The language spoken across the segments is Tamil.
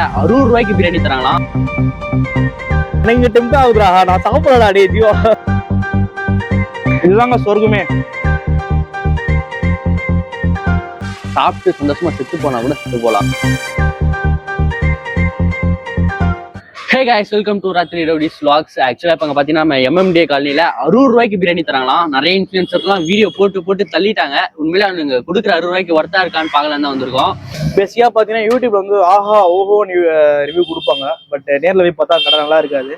60 ரூபாய்க்கு பிரியாணி தராங்களாம். நீங்க டெம்ப் ஆகுதுடா, நான் சாப்பிடலடா டே ஜீவா. இதுதாங்க சொர்க்கமே. சாப்பிட்டு சந்தோஷமா செத்து போனா கூட செத்து போலாம். ஹே guys, welcome to ராத்திரி ரவுடிஸ் vlogs. ஆக்சுவலா இப்ப பாத்தீங்கன்னா நம்ம MMDA காலனில 60 ரூபாய்க்கு பிரியாணி தராங்களாம். நிறைய இன்ஃபுளுசர்லாம் வீடியோ போட்டு தள்ளிட்டாங்க. உண்மையில அவங்க கொடுக்குற 60 ரூபாய்க்கு ஒர்த்தா இருக்கான்னு பாக்கலாம் தான் வந்திருக்கோம். பேசிக்கா பாத்தீங்கன்னா யூடியூப்ல வந்து ஆஹா ஓஹோ ரிவ்யூ கொடுப்பாங்க. பட் நேர்ல போய் பார்த்தா கடை நல்லா இருக்காது.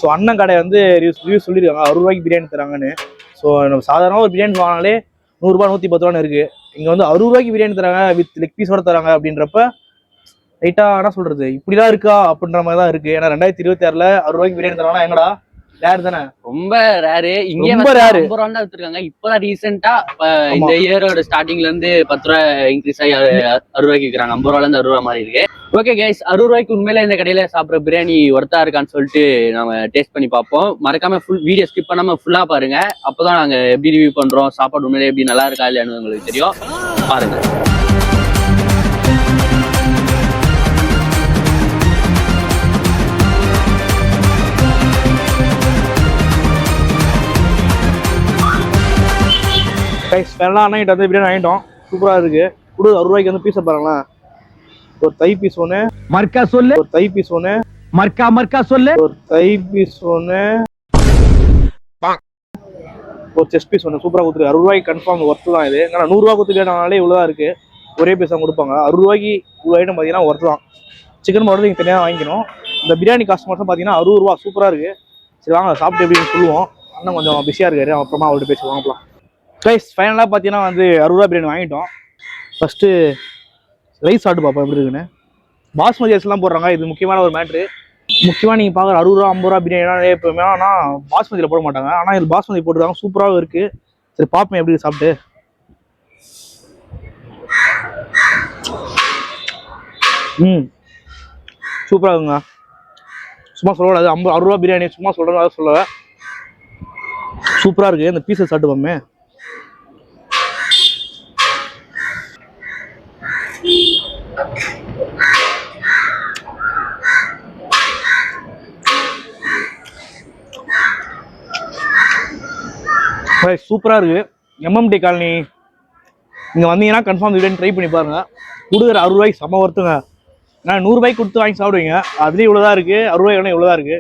ஸோ அண்ணன் கடை வந்து ரிவ்யூ சொல்லியிருக்காங்க 60 ரூபாய்க்கு பிரியாணி தராங்கன்னு. ஸோ நம்ம சாதாரண ஒரு பிரியாணி வாங்கினாலே 100 ரூபாய் 110 ரூபான்னு இருக்கு. இங்க வந்து 60 ரூபாய்க்கு பிரியாணி தராங்க வித் லெக் பீஸோட தராங்க அப்படின்றப்ப ரைட்டா என்ன சொல்றது, இப்படிதான் இருக்கா அப்படின்ற மாதிரி தான் இருக்கு. ஏன்னா 2026ல 60 ரூபாய்க்கு பிரியாணி தராங்கன்னா எங்கடா ரேர் தானே, ரொம்ப ரேரு. இங்கே ரொம்ப ரேரு. 50 ரூபா தான் வித்துருக்காங்க. இப்பதான் ரீசெண்டா இந்த இயரோட ஸ்டார்டிங்ல இருந்து 10 ரூபாய் இன்க்ரீஸ் ஆகி 60 ரூபாய்க்கு விற்கிறாங்க. 50 ரூபால இருந்து 60 ரூபாய் மாதிரி இருக்கு. ஓகே கைஸ், 60 ரூபாய்க்கு உண்மையில இந்த கடையில சாப்பிட்ற பிரியாணி ஒர்த்தா இருக்கான்னு சொல்லிட்டு நம்ம டேஸ்ட் பண்ணி பார்ப்போம். மறக்காம ஃபுல் வீடியோ ஸ்கிப் பண்ணாம ஃபுல்லா பாருங்க. அப்பதான் நாங்க எப்படி ரிவ்யூ பண்றோம், சாப்பாடு உண்மையிலே எப்படி நல்லா இருக்கா இல்லையான்னு உங்களுக்கு தெரியும். பாருங்க. கைஸ் அண்ணன் வந்து பிரியாணி வாங்கிட்டோம். சூப்பரா இருக்கு. கொடு 60 ரூபாய்க்கு வந்து பீஸை பாருங்களேன். ஒரு தை பீஸ் ஒன்று, மர்க்கா சொல்லு. ஒரு தை பீஸ் ஒன்று, மர்க்கா சொல்லு. ஒரு தை பீஸ் ஒன்று, ஒரு செஸ்ட் பீஸ் ஒன்று. சூப்பராக கொடுத்துருக்கு. 60 ரூபாய்க்கு கன்ஃபார்ம் ஒர்த்து தான் இது. ஏன்னா 100 ரூபா கொடுத்துட்டாலே இவ்வளோதான் இருக்கு. ஒரே பீஸ் தான் கொடுப்பாங்க. 60 ரூபாய்க்கு இவ்வளோ ஐட்டம் பார்த்தீங்கன்னா ஒர்த்து தான். சிக்கன் பவுடர் நீங்கள் தனியாக வாங்கிக்கணும். இந்த பிரியாணி காஸ்ட் மட்டும் பார்த்தீங்கன்னா 60 ரூபா. சூப்பராக இருக்கு. சரி வாங்க சாப்பிட்டு எப்படின்னு சொல்லுவோம். அண்ணன் கொஞ்சம் பிஸியாக இருக்காரு, அப்புறமா அவர்கிட்ட பேசி வாங்கலாம். கைஸ் ஃபைனலாக பார்த்தீங்கன்னா வந்து 60 ரூபா பிரியாணி வாங்கிட்டோம். ஃபஸ்ட்டு ரைஸ் சாப்பிட்டு பார்ப்போம் எப்படி இருக்குன்னு. பாஸ்மதி ரைஸ்லாம் போடுறாங்க. இது முக்கியமான ஒரு மேட்ரு. முக்கியமாக நீங்கள் பார்க்குற 60 ரூபா 50 ரூபா பிரியாணி எப்போவுமே ஆனால் பாஸ்மதியில் போட மாட்டாங்க. ஆனால் இது பாஸ்மதி போட்டுருக்காங்க. சூப்பராகவும் இருக்குது. சரி பார்ப்பேன் எப்படி சாப்பிட்டு. சூப்பராக இருக்குங்க. சும்மா சொல்லக்கூடாது. 60 ரூபா பிரியாணி சும்மா சொல்கிறேன் சொல்ல சூப்பராக இருக்குது. இந்த பீஸை சாப்பிட்டு பார்ப்போமே. சூப்பராக இருக்குது. MMDA காலனி நீங்கள் வந்தீங்கன்னா கன்ஃபார்ம் பிரியாணி ட்ரை பண்ணி பாருங்கள். கொடுக்குற 60 ரூபாய்க்கு செம்ம ஒருத்துங்க. ஏன்னா 100 ரூபாய்க்கு கொடுத்து வாங்கி சாப்பிடுவீங்க. அதுலேயும் இவ்வளோ தான் இருக்குது. 60 ரூபாய்க்கு இவ்வளோ தான் இருக்குது.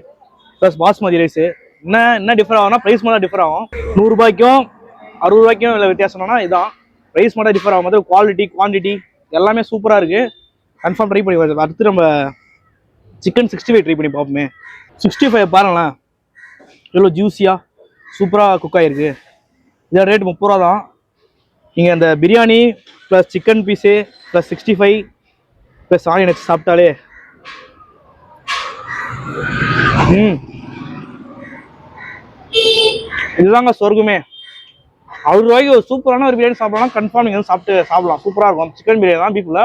ப்ளஸ் பாஸ்மதி ரைஸு என்ன டிஃபர் ஆகும்னா ப்ரைஸ் மட்டும் டிஃபர் ஆகும். 100 ரூபாய்க்கும் 60 ரூபாய்க்கும் இல்லை வித்தியாசம்னா இதான். ப்ரைஸ் மட்டும் டிஃபர் ஆகும். மாதிரி குவாலிட்டி குவான்டிட்டி எல்லாமே சூப்பராக இருக்குது. கன்ஃபார்ம் ட்ரை பண்ணி பார்த்து. அடுத்து நம்ம சிக்கன் 65 ட்ரை பண்ணி பார்ப்போமே. 65 பாருங்களேன் எவ்வளோ ஜூஸியாக சூப்பராக குக் ஆகிருக்கு. இதோட ரேட் 30 ரூபா தான். நீங்கள் அந்த biryani plus chicken piece plus 65 plus onion வச்சு சாப்பிட்டாலே இதுதாங்க சொர்க்கமே. 60 ரூபாய்க்கு ஒரு சூப்பரான ஒரு பிரியாணி சாப்பிடலாம். கன்ஃபார்ம் நீங்கள் வந்து சாப்பிடலாம். சூப்பராக இருக்கும். சிக்கன் பிரியாணி தான் பீஃபில்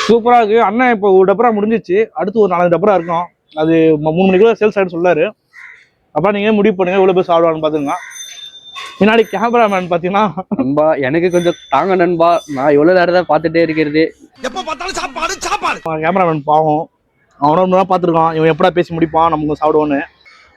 சூப்பராக இருக்குது. அண்ணன் இப்போ ஒரு டப்பரா முடிஞ்சிச்சு. அடுத்து ஒரு 4 டப்பரா இருக்கும். அது 3 மணிக்குள்ள சேல்ஸ் ஆகிட்டு சொல்லாரு. அப்புறம் நீங்கள் முடிவு பண்ணுங்க இவ்வளோ பேர் சாப்பிடுவான்னு பார்த்துங்க. முன்னாடி கேமராமேன் பார்த்தீங்கன்னா நண்பா எனக்கு கொஞ்சம் தாங்க நண்பா. நான் எவ்வளோ நேரம் தான் பார்த்துட்டே இருக்கிறது. கேமராமேன் பாவம், அவனோட பார்த்துருக்கான். இவன் எப்படா பேசி முடிப்பான் நமக்கு சாப்பிடுவோன்னு.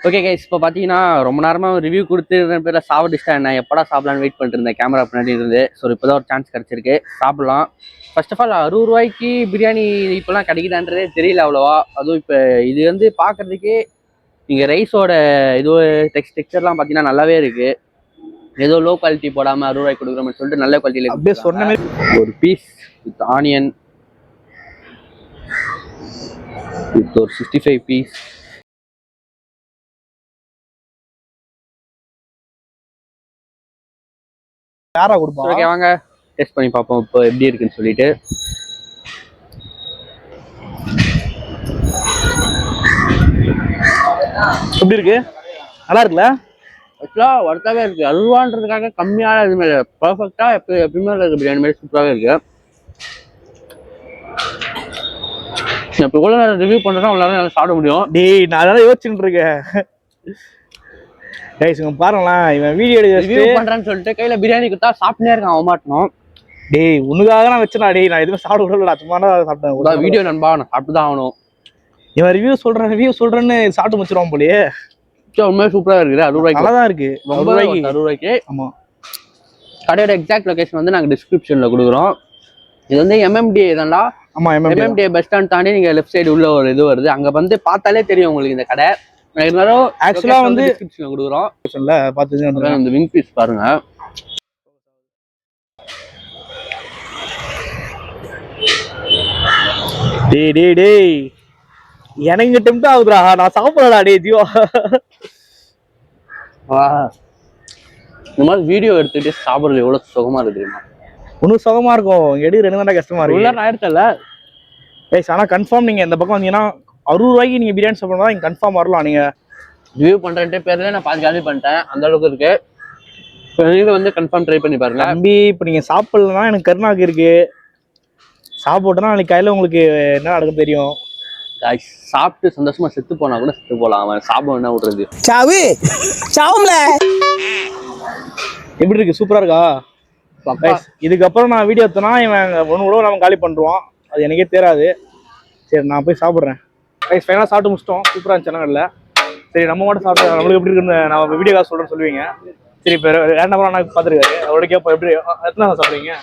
ஓகே கைஸ், இப்போ பார்த்தீங்கன்னா ரொம்ப நேரமாக ரிவ்யூ கொடுத்து பேரில் சாப்பிட்டுச்சிட்டேன். நான் எப்படா சாப்பிடலான்னு வெயிட் பண்ணிட்டு இருந்தேன் கேமரா பின்னாடி இருந்து. ஸோ இப்போ தான் ஒரு சான்ஸ் கிடச்சிருக்கு, சாப்பிடலாம். ஃபர்ஸ்ட் ஆஃப் ஆல் 60 ரூபாய்க்கு பிரியாணி இப்போலாம் கிடைக்குதான்றதே தெரியல அவ்வளோவா. அதுவும் இப்போ இது வந்து பார்க்குறதுக்கே நீங்கள் ரைஸோட இது டெக்ஸ்டர்லாம் பார்த்தீங்கன்னா நல்லாவே இருக்குது. ஏதோ லோ குவாலிட்டி போடாமல் 60 ரூபாய்க்கு கொடுக்குற மாதிரி சொல்லிட்டு நல்ல குவாலிட்டியில் அப்படியே சொன்ன மாதிரி ஒரு பீஸ் வித் ஆனியன் வித் ஒரு 65 பீஸ். யாரா கொடுப்போம். ஓகே வாங்க டெஸ்ட் பண்ணி பார்ப்போம் இப்போ எப்படி இருக்குன்னு சொல்லிட்டு. எப்படி இருக்கு? நல்லா இருக்குல்ல? ஆக்சுவலாக ஒர்த்தாகவே இருக்குது. 60 ரூபான்றதுக்காக கம்மியான இது மாதிரி பர்ஃபெக்டாக எப்பயுமே இருக்க பிரியாணி மாதிரி சூப்பராகவே இருக்குது. இப்போ கூட நான் ரிவ்யூ பண்ணுறேன்னா அவங்களால நல்லா சாப்பிட முடியும். டேய் நான் அதெல்லாம் யோசிச்சுட்டு இருக்கேன். கைஸ் இவன் பாருங்களேன், இவன் வீடியோ ரிவ்யூ பண்ணுறான்னு சொல்லிட்டு கையில் பிரியாணி கொடுத்தா சாப்பிட்டே இருக்கான் அவன் மாட்டணும். டேய் உனக்காக நான் வச்சேனா டேய், நான் எதுவுமே சாப்பிட விடலடா, சும்மா தான் சாப்பிட்டேன். வீடியோ நண்பா, நான் சாப்பிட்டு தான் ஆகணும். இவன் ரிவ்யூ சொல்றேன்னு சாப்பிட்டு முடிச்சிருவான் போலயே. உண்மையாக சூப்பராக இருக்குது. 60 ரூபாய்க்கு நல்லா தான் இருக்கு. ரொம்ப 60 ரூபாய்க்கு. ஆமா. கடையோட எக்ஸாக்ட் லொகேஷன் வந்து நாங்கள் டிஸ்கிரிப்ஷனில் கொடுக்குறோம். இது வந்து MMDA தான்டா. ஆமா, MMDA பஸ் ஸ்டாண்ட் தாண்டி நீங்கள் லெஃப்ட் சைடு உள்ள ஒரு இது வருது, அங்கே வந்து பார்த்தாலே தெரியும் உங்களுக்கு இந்த கடை. இருந்தாலும் ஆக்சுவலா வந்து டிஸ்கிரிப்ஷனில் கொடுக்குறோம். பார்த்து இந்த விங் பீஸ் பாருங்க. டேய் எனக்கு டெம்ட் ஆகுதுடா, நான் சாப்பிடலடா டேய் ஜீவா. இந்த மாதிரி வீடியோ எடுத்துட்டு சாப்பிடுறது எவ்வளவு சுகமா இருக்கு தெரியுமா? ஒன்னும் சுகமா இருக்கும், எடுக்கிற 2 தான் கஷ்டமா இருக்கு. உள்ள நான் எடுத்தல கைஸ், ஆனா கன்ஃபார்ம் நீங்க இந்த பக்கம் வந்தீங்கன்னா 60 ரூபாய்க்கு நீங்க பிரியாணி சாப்பிடணும், நீங்க கன்ஃபார்ம் வரலாம். நீங்க ரிவ்யூ பண்றேன்ட்டு பேர்ல நான் பாதி காலி பண்ணிட்டேன், அந்த அளவுக்கு இருக்கு. நீங்க வந்து கன்ஃபார்ம் ட்ரை பண்ணி பாருங்க தம்பி. இப்போ நீங்க சாப்பிடலன்னா எனக்கு கருணாக்கு இருக்கு, சாப்பிட்டோன்னா நாளைக்கு கையில உங்களுக்கு என்ன நடக்கும் தெரியும். சாப்பிட்டு சந்தோஷமா செத்து போனா கூட செத்து போலாம், அவன் சாப்பிட என்ன விடுறது. சாவும்ல. எப்படி இருக்கு? சூப்பரா இருக்கா? இதுக்கப்புறம் நான் வீடியோ எடுத்தனா இவன் ஒன்று கூட நம்ம காலி பண்ணுவான், அது எனக்கே தெரியாது. சரி நான் போய் சாப்பிட்றேன். கைஸ் ஃபைனலாக சாப்பிட்டு முடிச்சிட்டோம். சூப்பராக இருந்துச்சு சென்னகல்ல. சரி நம்ம மட்டும் சாப்பிட்டு நம்மளுக்கு எப்படி இருக்குன்னு நான் வீடியோ காசு சொல்கிறேன்னு சொல்லுவீங்க. சரி இப்போ ரேண்டமாக நான் பார்த்துருக்காரு, அவரோட கேட்போம் எப்படி எத்தனை நாள் சாப்பிட்றீங்க?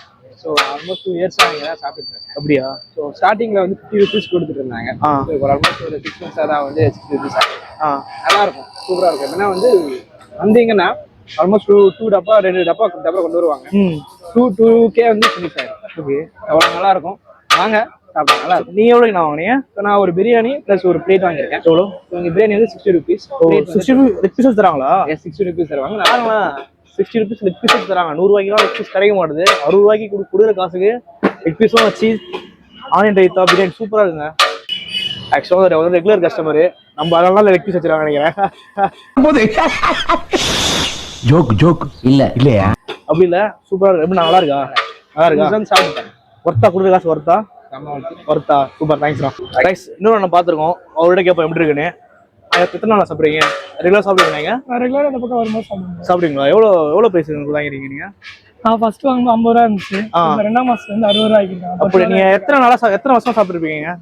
ஸோ ஆல்மோஸ்ட் 2 இயர்ஸ் இங்கே தான் சாப்பிட்டுருக்கேன். அப்படியா? ஸோ ஸ்டார்டிங்கில் வந்து 50 ருபீஸ் கொடுத்துட்டு இருந்தாங்க. ஒரு ஆல்மோஸ்ட் ஒரு 6 months தான் வந்து 60 ருபீஸ் ஆகும். நல்லா இருக்கும், சூப்பராக இருக்கும். எப்படின்னா வந்து வந்தீங்கன்னா ஆல்மோஸ்ட் 2 டப்பா 2 டப்பா கொண்டு வருவாங்க. 2K வந்து ஃபினிஷ் ஆகிடும். ஓகே, அவ்வளோ நல்லா இருக்கும். வாங்க சாப்பிடுங்க, நல்லா இருக்கும். நீங்கள் எவ்வளோக்கு நான் வாங்கினீங்க? இப்போ நான் ஒரு பிரியாணி ப்ளஸ் ஒரு பிளேட் வாங்கியிருக்கேன். எவ்வளோ? உங்கள் பிரியாணி வந்து 60 ருபீஸ். 60 பீசஸ் தராங்களா? 60 ருபீஸ் தருவாங்க. நல்லா 60 ருபீஸ் லெக் பீஸஸ் தராங்க. 100 ரூபாய்க்குலாம் லெக் பீஸ் கிடைக்க மாட்டுது. 60 ரூபாய்க்கு கொடுக்குற காசுக்கு லெக் பீஸும் வச்சு ஆனியன் ரைத்தா பிரியாணி சூப்பராக இருக்குங்க. ஆக்சுவலாக ஒரு ரெகுலர் கஸ்டமரு, நம்ம அதனால லெக் பீஸ் வச்சுருவாங்க நினைக்கிறேன். ஜோக் இல்லையா? அப்படி இல்லை, சூப்பராக இருக்கு. எப்படி நல்லா இருக்கா? நல்லா இருக்கா? சாப்பிட்டேன். ஒர்த்தா கொடுக்குற காசு ஒர்த்தா? சூப்பர், தேங்க்ஸ்ண்ணா. ரைஸ் இன்னொரு நான் பார்த்துருக்கோம், அவரோட கேட்போம் எப்படி இருக்குன்னு. எத்தனை நாள் சாப்பிட்றீங்க? ரெகுலர் சாப்பிடுவீங்க? ரெகுலராக இந்த பக்கம் வரும்போது சாப்பிடுவீங்களா? எவ்வளோ ப்ரைஸ் வாங்கிறீங்க நீங்கள்? நான் ஃபர்ஸ்ட் வாங்கும்போது 50 ரூபா இருந்துச்சு. 2ஆம் மாசத்துல இருந்து 60 ரூபா ஆகிருக்கேன். அப்படி நீங்க எத்தனை வருஷம் சாப்பிட்டுருப்பீங்க?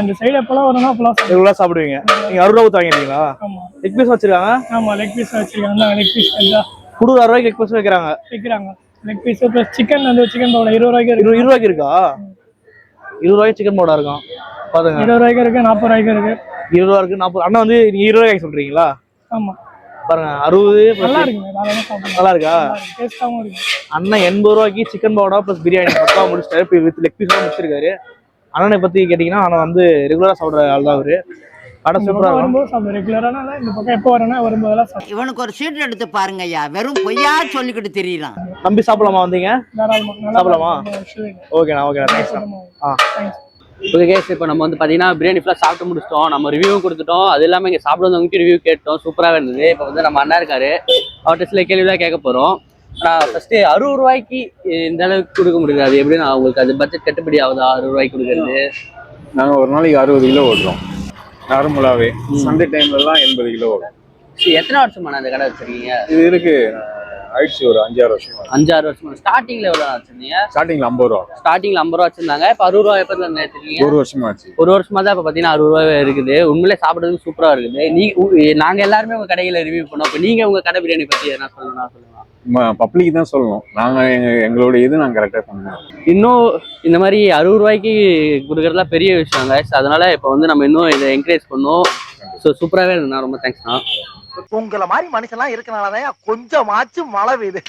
இந்த சைடு எப்பெல்லாம் வரும்னா அப்பெல்லாம் ரெகுலரா சாப்பிடுவீங்க. நீங்க 60 ரூபா ஊற்றி வாங்கிருக்கீங்களா? ஆமா. லெக் பீஸ் வச்சிருக்காங்க. ஆமா, லெக் பீஸ் வச்சிருக்காங்க. லெக் பீஸ் குடு 60 ரூபாய்க்கு லெக் பீஸ் வைக்கிறாங்க. லெக் பீஸ் ப்ளஸ் சிக்கன் வந்து சிக்கன் பவுடர் 20 ரூபாய்க்கு இருக்கு. 20 ரூபாய்க்கு இருக்கா? 20 ரூபாய்க்கு சிக்கன் பவுடர் இருக்கும் பாருங்க. 20 ரூபாய்க்கு இருக்கு, 40 ரூபாய்க்கு இருக்கு. 20 ரூபா இருக்கு, 40. அண்ணா வந்து நீங்க 20 ரூபாய்க்கு சொல்றீங்களா? ஆமா, பாருங்க 60. நல்லா இருக்குங்க. நல்லா இருக்கா? டேஸ்டாவும் இருக்கு. அண்ணன் 80 ரூபாய்க்கு சிக்கன் பவுடர் ப்ளஸ் பிரியாணி பக்கா முடிச்சிட்டாரு. வித் லெக் பீஸோட முடிச்சிருக்காரு. அண்ணனை பத்தி கேட்டீங்கன்னா அண்ணன் வந்து ரெகுலரா சாப்பிடுற ஆள் தான் அவரு. கடை சூப்பரா வரும்போது சாப்பிடுவோம். ரெகுலரான இந்த பக்கம் எப்போ வரேன்னா வரும்போதெல்லாம் சாப்பிடுவோம். இவனுக்கு ஒரு சீட் எடுத்து பாருங்க ஐயா, வெறும் பொய்யா சொல்லிக்கிட்டு தெரியலாம். தம்பி சாப்பிடலாமா வந்தீங்க? சாப்பிடலாமா? ஓகேண்ணா, தேங்க்ஸ்ண்ணா. ஓகே கேஸ், இப்போ நம்ம வந்து பார்த்தீங்கன்னா பிரியாணி ஃபுல்லாக சாப்பிட்டு முடிச்சிட்டோம். நம்ம ரிவ்யூவும் கொடுத்துட்டோம். அது இல்லாமல் இங்கே சாப்பிடுவவங்களுக்கு ரிவ்யூ கேட்டோம். சூப்பராக இருந்தது. இப்போ வந்து நம்ம அண்ணா இருக்காரு, அவர்கிட்ட சில கேள்வி தான் கேட்க போகிறோம். ஆனால் ஃபஸ்ட்டு 60 ரூபாய்க்கு இந்த அளவுக்கு கொடுக்க முடியாது. அது எப்படி நான் உங்களுக்கு அது பட்ஜெட் கட்டுப்படி ஆகுதா 60 ரூபாய்க்கு கொடுக்குறது? நாங்கள் ஒரு நாளைக்கு 60 கிலோ ஓடுறோம் நார்மலாகவே. சண்டே டைம்லலாம் 80 கிலோ ஓடும். எத்தனை வருஷமா அந்த கடை வச்சிருக்கீங்க? இது இருக்கு ஆயிடுச்சு ஒரு 5-6 வருஷமா. 5-6 வருஷமா. ஸ்டார்டிங்ல எவ்வளோ வச்சிருந்தீங்க? ஸ்டார்டிங்ல 50 ரூபா. ஸ்டார்டிங்ல 50 ரூபா வச்சிருந்தாங்க. இப்போ 60 ரூபா எப்போ இருந்து வச்சிருக்கீங்க? 1 வருஷமா ஆச்சு. 1 வருஷமா தான் இப்போ பார்த்தீங்கன்னா 60 ரூபாவே இருக்குது. உண்மையிலே சாப்பிட்றதுக்கு சூப்பராக இருக்குது. நாங்கள் எல்லாருமே உங்கள் கடையில் ரிவ்யூ பண்ணோம். இப்போ நீங்கள் உங்கள் கடை பிரியாணி பற்றி என்ன சொல்லலாம்? பப்ளிக் தான் சொல்லணும். நாங்கள் எங்களோட இது நாங்கள் கரெக்டாக பண்ணுவோம். இன்னும் இந்த மாதிரி 60 ரூபாய்க்கு கொடுக்குறதுலாம் பெரிய விஷயம் guys. அதனால இப்போ வந்து நம்ம இன்னும் இதை என்கரேஜ் பண்ணோம். ஸோ சூப்பராகவே இருந்ததுண்ணா, ரொம்ப தேங்க்ஸ்ண்ணா. உங்களை மாதிரி மனுஷன்லாம் இருக்கனாலதான் கொஞ்சமாச்சும் மழை பெய்யுது.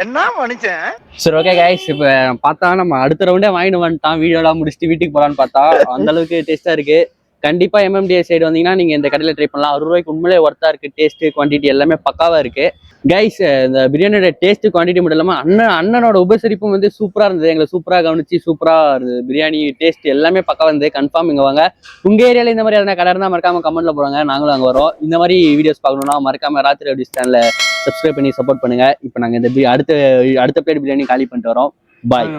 என்ன மனுஷன். சரி ஓகே கைஸ், இப்போ பார்த்தா நம்ம அடுத்த ரவுண்டே வாங்கிட்டு வந்துட்டான். வீடியோலாம் முடிச்சுட்டு வீட்டுக்கு போகலான்னு பார்த்தா அந்த அளவுக்கு டேஸ்ட்டாக இருக்குது. கண்டிப்பாக MMDA சைடு வந்தீங்கன்னா நீங்கள் இந்த கடையில் ட்ரை பண்ணலாம். 60 ரூபாய்க்கு உண்மையிலே ஒர்த்தாக இருக்குது. டேஸ்ட்டு குவான்டிட்டி எல்லாமே பக்காவாக இருக்குது கைஸ். இந்த பிரியாணியோட டேஸ்ட்டு குவான்டிட்டி மட்டும் இல்லாமல் அண்ணனோட உபசரிப்பும் வந்து சூப்பராக இருந்தது. எங்களை சூப்பராக கவனிச்சு சூப்பராக இருந்தது. பிரியாணி டேஸ்ட் எல்லாமே பக்காவாக இருந்தது. கன்ஃபார்ம் இங்கே வாங்க. உங்கள் ஏரியாவில் இந்த மாதிரி எதனா கடை இருந்தால் மறக்காமல் கமெண்ட்டில் போடுங்க, நாங்களும் அங்கே வரோம். இந்த மாதிரி வீடியோஸ் பார்க்கணுன்னா மறக்காமல் ராத்திரி அப்படி சேனலை சப்ஸ்கிரைப் பண்ணி சப்போர்ட் பண்ணுங்கள். இப்போ நாங்கள் இந்த அடுத்த பிளேட் பிரியாணி காலி பண்ணிட்டு வரோம். பாய்.